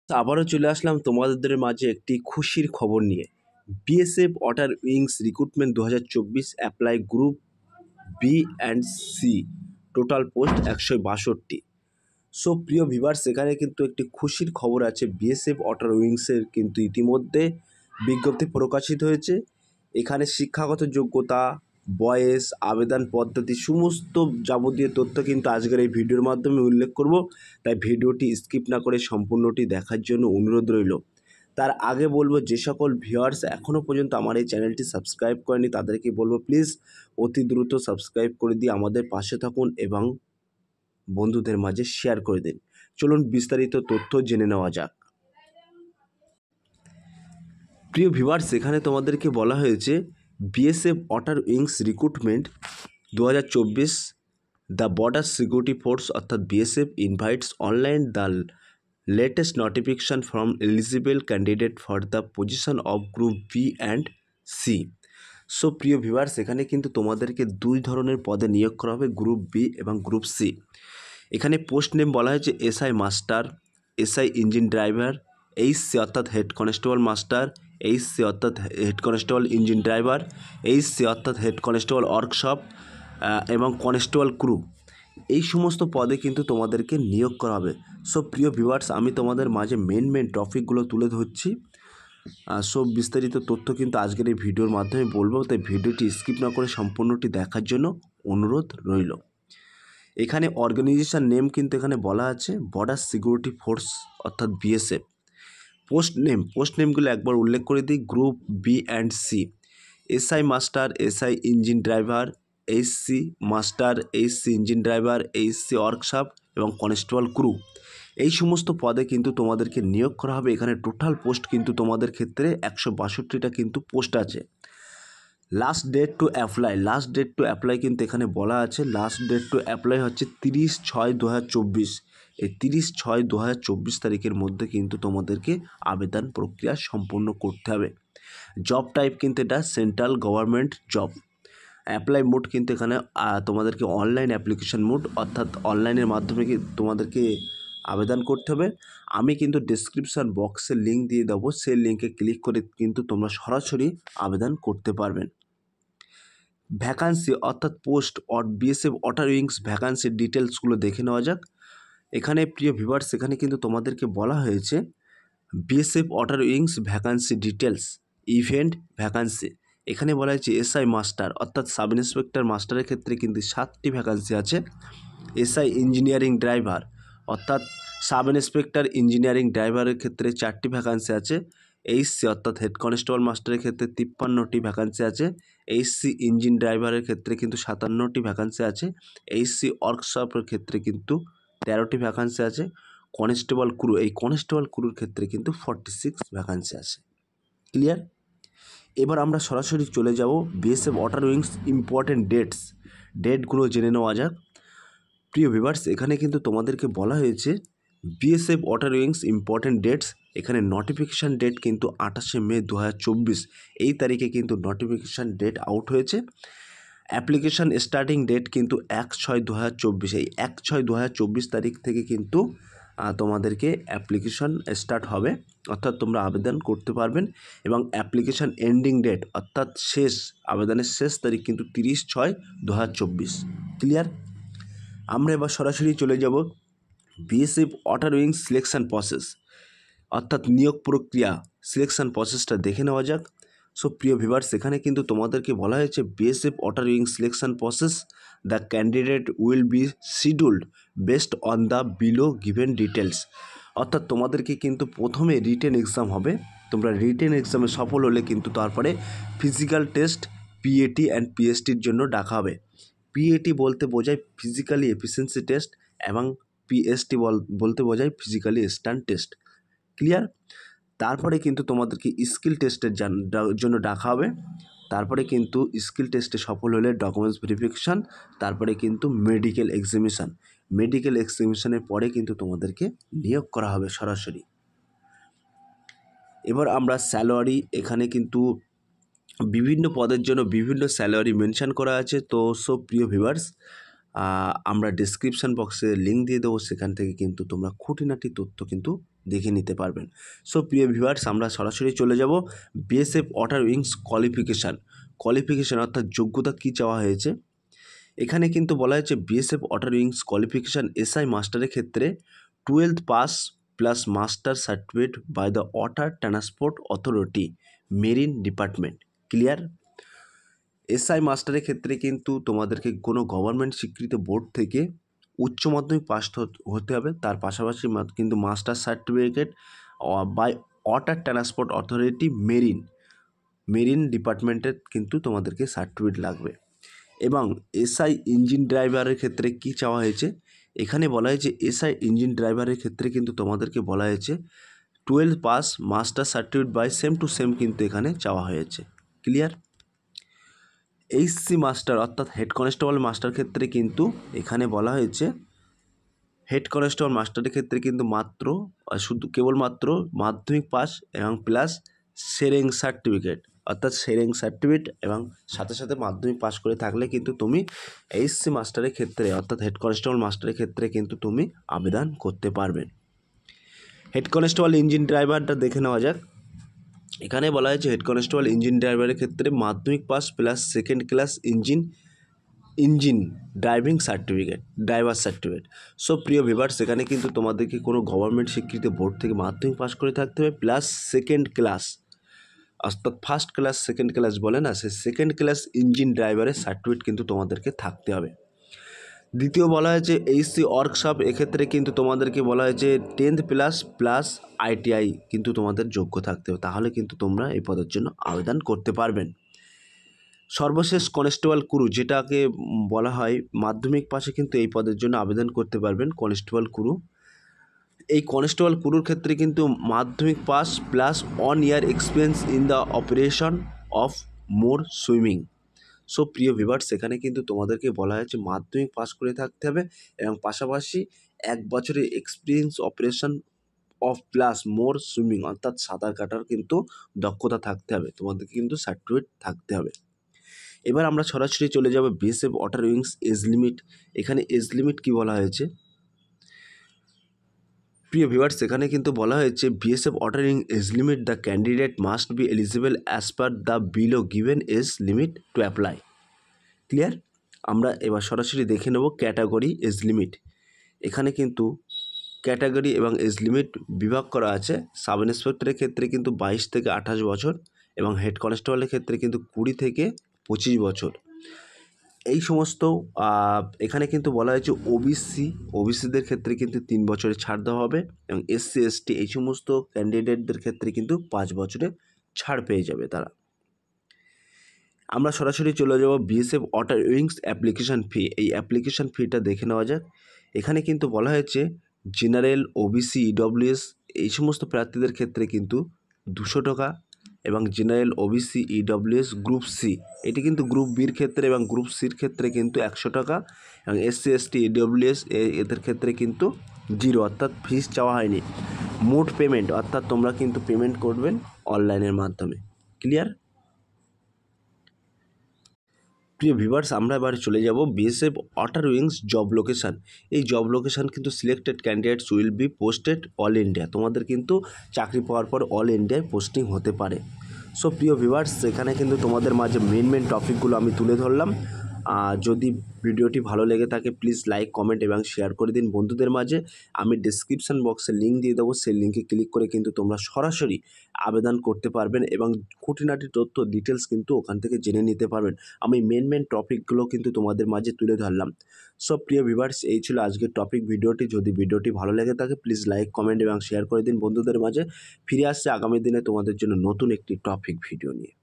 তো আবারও চলে আসলাম তোমাদের মাঝে একটি খুশির খবর নিয়ে। BSF water wings recruitment 2024 apply group B and C, total post 162। So প্রিয় ভিভার্স, এখানে কিন্তু একটি খুশির খবর আছে। বিএসএফ ওয়াটার উইংসের কিন্তু ইতিমধ্যে বিজ্ঞপ্তি প্রকাশিত হয়েছে। এখানে শিক্ষাগত যোগ্যতা, বয়স, আবেদন পদ্ধতি, সমস্ত যাবতীয় তথ্য কিন্তু আজকের এই ভিডিওর মাধ্যমে উল্লেখ করব। তাই ভিডিওটি স্কিপ না করে সম্পূর্ণটি দেখার জন্য অনুরোধ রইল। তার আগে বলবো, যে সকল ভিউয়ার্স এখনও পর্যন্ত আমার এই চ্যানেলটি সাবস্ক্রাইব করেনি তাদেরকে বলবো, প্লিজ অতি দ্রুত সাবস্ক্রাইব করে দিয়ে আমাদের পাশে থাকুন এবং বন্ধুদের মাঝে শেয়ার করে দিন। চলুন বিস্তারিত তথ্য জেনে নেওয়া যাক। প্রিয় ভিউয়ার্স, এখানে তোমাদেরকে বলা হয়েছে BSF water wings recruitment 2024, the border security force অর্থাৎ BSF invites online the latest notification from eligible candidate for the position of group B and C. So প্রিয় ভিউয়ার্স, এখানে কিন্তু তোমাদেরকে দুই ধরনের পদে নিয়োগ করা হবে, গ্রুপ বি এবং গ্রুপ সি। এখানে পোস্ট নেম বলা হয়েছে SI master, SI engine driver, HC অর্থাৎ হেড কনস্টেবল মাস্টার, এইচসি অর্থাৎ head constable engine driver, HC অর্থাৎ হেড কনস্টেবল ওয়ার্কশপ এবং কনস্টেবল ক্রু। এই সমস্ত পদে কিন্তু তোমাদেরকে নিয়োগ করা হবে। সো প্রিয় ভিউয়ার্স, আমি তোমাদের মাঝে মেন টপিকগুলো তুলে ধরছি। সব বিস্তারিত তথ্য কিন্তু আজকের এই ভিডিওর মাধ্যমে বলবো, তাই ভিডিওটি স্কিপ না করে সম্পূর্ণটি দেখার জন্য অনুরোধ রইল। এখানে অর্গানাইজেশন নেম কিন্তু এখানে বলা আছে বর্ডার সিকিউরিটি ফোর্স অর্থাৎ বিএসএফ। পোস্ট নেমগুলো একবার উল্লেখ করে দিই, group B and C, SI master, SI engine driver, HC master, HC engine driver, HC workshop এবং কনস্টেবল ক্রু। এই সমস্ত পদে কিন্তু তোমাদেরকে নিয়োগ করা হবে। এখানে টোটাল পোস্ট কিন্তু তোমাদের ক্ষেত্রে 162টা কিন্তু পোস্ট আছে। লাস্ট ডেট টু অ্যাপ্লাই কিন্তু এখানে বলা আছে। লাস্ট ডেট টু অ্যাপ্লাই হচ্ছে 30/6/2024। এই 30/6/2024 তারিখের মধ্যে কিন্তু তোমাদেরকে আবেদন প্রক্রিয়া সম্পন্ন করতে হবে। জব টাইপ কিন্তু এটা central government job. Apply mode কিন্তু এখানে তোমাদেরকে অনলাইন অ্যাপ্লিকেশন মোড, অর্থাৎ অনলাইনের মাধ্যমে তোমাদেরকে আবেদন করতে হবে। আমি কিন্তু ডেসক্রিপশান বক্সে লিঙ্ক দিয়ে দেবো, সেই লিঙ্কে ক্লিক করে কিন্তু তোমরা সরাসরি আবেদন করতে পারবেন। ভ্যাকান্সি অর্থাৎ পোস্ট বিএসএফ ওয়াটার উইংস ভ্যাকান্সির ডিটেলসগুলো দেখে নেওয়া যাক। এখানে প্রিয় ভিউয়ার্স, এখানে কিন্তু তোমাদেরকে বলা হয়েছে BSF water wings vacancy details, event vacancy. এখানে বলা হয়েছে এসআই মাস্টার অর্থাৎ সাব ইন্সপেক্টর মাস্টারের ক্ষেত্রে কিন্তু 7টি ভ্যাকান্সি আছে। এসআই ইঞ্জিনিয়ারিং ড্রাইভার অর্থাৎ সাব ইন্সপেক্টর ইঞ্জিনিয়ারিং ড্রাইভারের ক্ষেত্রে 4টি ভ্যাকান্সি আছে। এইচসি অর্থাৎ হেড কনস্টেবল মাস্টারের ক্ষেত্রে 53টি ভ্যাকান্সি আছে। এইচসি ইঞ্জিন ড্রাইভারের ক্ষেত্রে কিন্তু 57টি ভ্যাকান্সি আছে। এইচসি ওয়ার্কশপের ক্ষেত্রে কিন্তু 13টি ভ্যাকান্সি আছে। কনস্টেবল ক্রু, এই কনস্টেবল ক্রুর ক্ষেত্রে কিন্তু 46 ভ্যাকান্সি আছে। ক্লিয়ার? এবার আমরা সরাসরি চলে যাব বিএসএফ ওয়াটার উইংস ইম্পর্টেন্ট ডেটগুলো জেনে নেওয়া যাক। প্রিয় ভিউয়ার্স, এখানে কিন্তু তোমাদেরকে বলা হয়েছে BSF water wings important dates. এখানে নোটিফিকেশান ডেট কিন্তু 28শে মে 2024, এই তারিখে কিন্তু নোটিফিকেশান ডেট আউট হয়েছে। অ্যাপ্লিকেশান স্টার্টিং ডেট কিন্তু 1/6/2024। এই 1/6/2024 তারিখ থেকে কিন্তু তোমাদেরকে অ্যাপ্লিকেশান স্টার্ট হবে, অর্থাৎ তোমরা আবেদন করতে পারবেন। এবং অ্যাপ্লিকেশান এন্ডিং ডেট অর্থাৎ আবেদনের শেষ তারিখ কিন্তু 30/6/2024। ক্লিয়ার? আমরা এবার সরাসরি চলে যাব BSF water wings selection process অর্থাৎ নিয়োগ প্রক্রিয়া, সিলেকশান প্রসেসটা দেখে নেওয়া যাক। সো প্রিয় ভিউয়ার্স, এখানে কিন্তু তোমাদেরকে বলা হয়েছে BSF water wings selection process, the candidate will be scheduled based on the below given details. অর্থাৎ তোমাদেরকে কিন্তু প্রথমে রিটেন এক্সাম হবে। তোমরা রিটেন এক্সামে সফল হলে কিন্তু তারপরে ফিজিক্যাল টেস্ট, পিএটি অ্যান্ড পিএসটির জন্য ডাকা হবে। পিএটি বলতে বোঝায় ফিজিক্যালি এফিসিয়েন্সি টেস্ট এবং পিএসটি বলতে বোঝায় ফিজিক্যালি স্ট্যান্ড টেস্ট। ক্লিয়ার? তারপরে কিন্তু তোমাদেরকে স্কিল টেস্টের জন্য ডাকা হবে। তারপরে কিন্তু স্কিল টেস্টে সফল হলে ডকুমেন্টস ভেরিফিকেশান, তারপরে কিন্তু মেডিকেল এক্সামিনেশনের পরে কিন্তু তোমাদেরকে নিয়োগ করা হবে সরাসরি। এবার আমরা স্যালারি, এখানে কিন্তু বিভিন্ন পদের জন্য বিভিন্ন স্যালারি মেনশন করা আছে। তো সব প্রিয় ভিউয়ার্স, আমরা ডেসক্রিপশান বক্সে লিঙ্ক দিয়ে দেবো, সেখান থেকে কিন্তু তোমরা খুঁটিনাটি তথ্য কিন্তু দেখে নিতে পারবেন। সো প্রিয় ভিউয়ার্স, আমরা সরাসরি চলে যাব বিএসএফ ওয়াটার উইংস কোয়ালিফিকেশান অর্থাৎ যোগ্যতা কী চাওয়া হয়েছে। এখানে কিন্তু বলা হয়েছে BSF water wings qualification SI মাস্টারের ক্ষেত্রে 12th pass plus master certificate by the water transport authority marine department. Clear? SI মাস্টারের ক্ষেত্রে কিন্তু তোমাদেরকে কোনো গভর্নমেন্ট স্বীকৃত বোর্ড থেকে উচ্চ মাধ্যমিক পাস হতে হবে, তার পাশাপাশি কিন্তু master certificate by water transport authority marine ডিপার্টমেন্টের কিন্তু তোমাদেরকে সার্টিফিকেট লাগবে। এবং এসআই ইঞ্জিন ড্রাইভারের ক্ষেত্রে কি চাওয়া হয়েছে, এখানে বলা হয়েছে এসআই ইঞ্জিন ড্রাইভারের ক্ষেত্রে কিন্তু তোমাদেরকে বলা হয়েছে 12 pass master certificate by same to same কিন্তু এখানে চাওয়া হয়েছে। ক্লিয়ার? এইচসি মাস্টার অর্থাৎ হেড কনস্টেবল মাস্টার ক্ষেত্রে কিন্তু এখানে বলা হয়েছে হেড কনস্টেবল মাস্টারের ক্ষেত্রে কিন্তু কেবলমাত্র মাধ্যমিক পাস এবং প্লাস সেরেং সার্টিফিকেট এবং সাথে সাথে মাধ্যমিক পাস করে থাকলে কিন্তু তুমি এইচসি মাস্টারের ক্ষেত্রে অর্থাৎ হেড কনস্টেবল মাস্টারের ক্ষেত্রে কিন্তু তুমি আবেদন করতে পারবে। হেড কনস্টেবল ইঞ্জিন ড্রাইভারটা দেখে নেওয়া যাক। এখানে বলা হয়েছে হেড কনস্টেবল ইঞ্জিন ড্রাইভারের ক্ষেত্রে মাধ্যমিক pass plus second class engine driver certificate. So প্রিয় ভিউয়ার্স, সেখানে কিন্তু তোমাদেরকে কোনো গভর্নমেন্ট স্বীকৃত বোর্ড থেকে মাধ্যমিক পাস করে থাকতে হবে প্লাস সেকেন্ড ক্লাস অর্থাৎ ফার্স্ট ক্লাস সেকেন্ড ক্লাস বলে না, সে সেকেন্ড ক্লাস ইঞ্জিন ড্রাইভারের সার্টিফিকেট কিন্তু তোমাদেরকে থাকতে হবে। দ্বিতীয় বলা হয়েছে এইচসি ওয়ার্কশপ, এক্ষেত্রে কিন্তু তোমাদেরকে বলা হয়েছে 10th প্লাস আইটিআই কিন্তু তোমাদের যোগ্য থাকতে হবে, তাহলে কিন্তু তোমরা এই পদের জন্য আবেদন করতে পারবেন। সর্বশেষ কনস্টেবল ক্রু, যেটাকে বলা হয় মাধ্যমিক পাশে কিন্তু এই পদের জন্য আবেদন করতে পারবেন কনস্টেবল ক্রু। এই কনস্টেবল ক্রুর ক্ষেত্রে কিন্তু মাধ্যমিক pass plus 1 year experience in the operation of more swimming. So প্রিয় ভিউয়ার্স, সেখানে কিন্তু তোমাদেরকে বলা হয়েছে মাধ্যমিক পাস করে থাকতে হবে এবং পাশাপাশি 1 বছরের experience operation of plus more swimming অর্থাৎ সাঁতার কাটার কিন্তু দক্ষতা থাকতে হবে, তোমাদেরকে কিন্তু সার্টিফিকেট থাকতে হবে। এবার আমরা সরাসরি চলে যাব BSF water wings age limit. এখানে এজ লিমিট কি বলা হয়েছে প্রিয় ভিউয়ার্স, এখানে কিন্তু বলা হয়েছে BSF water wing age limit, the candidate must be eligible as per the below given age limit to apply. Clear? আমরা এবার সরাসরি দেখে নেব ক্যাটাগরি এজ লিমিট। এখানে কিন্তু ক্যাটাগরি এবং এজ লিমিট বিভাগ করা আছে। সাব ইন্সপেক্টরের ক্ষেত্রে কিন্তু 22 থেকে 28 বছর এবং হেড কনস্টেবলের ক্ষেত্রে কিন্তু 20 থেকে 25 বছর। এই সমস্ত এখানে কিন্তু বলা হয়েছে ওবিসিদের ক্ষেত্রে কিন্তু 3 বছরের ছাড় দেওয়া হবে এবং এসসি এসটি এই সমস্ত ক্যান্ডিডেটদের ক্ষেত্রে কিন্তু 5 বছরের ছাড় পেয়ে যাবে তারা। আমরা সরাসরি চলে যাব BSF water wings application fee. এই অ্যাপ্লিকেশন ফিটা দেখে নেওয়া যাক। এখানে কিন্তু বলা হয়েছে জেনারেল, ওবিসি, ইডব্লিউএস এই সমস্ত প্রার্থীদের ক্ষেত্রে কিন্তু 200 টাকা এবং general, OBC, EWS, group C এটি কিন্তু গ্রুপ বির ক্ষেত্রে এবং গ্রুপ সির ক্ষেত্রে কিন্তু 100 টাকা এবং এসসি এসটি, ইডব্লিউএস এদের ক্ষেত্রে কিন্তু 0 অর্থাৎ ফিস চাওয়া হয়নি। মোট পেমেন্ট অর্থাৎ তোমরা কিন্তু পেমেন্ট করবেন অনলাইনের মাধ্যমে। ক্লিয়ার? প্রিয় ভিউয়ার্স, আমরা এবার চলে যাব BSF water wings job location. এই জব লোকেশান কিন্তু selected candidates will be posted all India. তোমাদের কিন্তু চাকরি পাওয়ার পর অল ইন্ডিয়ায় পোস্টিং হতে পারে। সো প্রিয় ভিউয়ার্স, সেখানে কিন্তু তোমাদের মাঝে মেন টপিকগুলো আমি তুলে ধরলাম। যদি ভিডিওটি ভালো লেগে থাকে প্লিজ লাইক, কমেন্ট এবং শেয়ার করে দিন বন্ধুদের মাঝে। আমি ডেসক্রিপশন বক্সে লিঙ্ক দিয়ে দেবো, সেই লিঙ্কে ক্লিক করে কিন্তু তোমরা সরাসরি আবেদন করতে পারবেন এবং খুঁটিনাটি তথ্য ডিটেলস কিন্তু ওখান থেকে জেনে নিতে পারবেন। আমি মেন টপিকগুলো কিন্তু তোমাদের মাঝে তুলে ধরলাম। সো প্রিয় ভিউয়ার্স, এই ছিল আজকের টপিক ভিডিওটি। যদি ভিডিওটি ভালো লেগে থাকে প্লিজ লাইক, কমেন্ট এবং শেয়ার করে দিন বন্ধুদের মাঝে। ফিরে আসছে আগামী দিনে তোমাদের জন্য নতুন একটি টপিক ভিডিও নিয়ে।